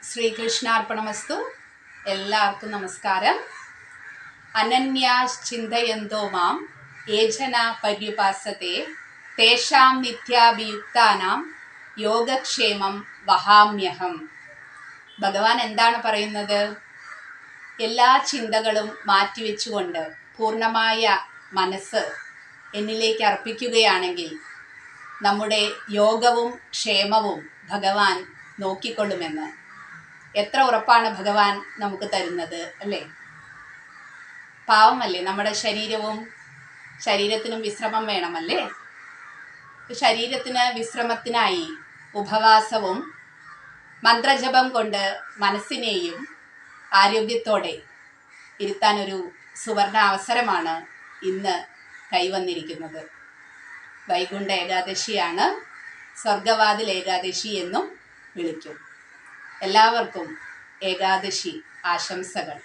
ശ്രീകൃഷ്ണാർപ്പണമസ്തു. എല്ലാവർക്കും നമസ്കാരം. അനന്യാശ്ചിന്തയന്തോ മാം യേ ജനാ പര്യുപാസത്തെ തേഷാം നിത്യാഭിയുക്താനാം യോഗക്ഷേമം വഹാമ്യഹം. ഭഗവാൻ എന്താണ് പറയുന്നത്? എല്ലാ ചിന്തകളും മാറ്റിവെച്ചുകൊണ്ട് പൂർണ്ണമായ മനസ്സ് എന്നിലേക്ക് അർപ്പിക്കുകയാണെങ്കിൽ നമ്മുടെ യോഗവും ക്ഷേമവും ഭഗവാൻ നോക്കിക്കൊള്ളുമെന്ന്. എത്ര ഉറപ്പാണ് ഭഗവാൻ നമുക്ക് തരുന്നത് അല്ലേ? പാവമല്ലേ നമ്മുടെ ശരീരത്തിനും വിശ്രമം വേണമല്ലേ? ശരീരത്തിന് വിശ്രമത്തിനായി ഉപവാസവും മന്ത്രജപം കൊണ്ട് മനസ്സിനെയും ആരോഗ്യത്തോടെ ഇരുത്താൻ ഒരു സുവർണ അവസരമാണ് ഇന്ന് കൈവന്നിരിക്കുന്നത്. വൈകുണ്ഠ ഏകാദശിയാണ്, സ്വർഗവാതിൽ ഏകാദശി എന്നും വിളിക്കും. എല്ലാവർക്കും ഏകാദശി ആശംസകൾ.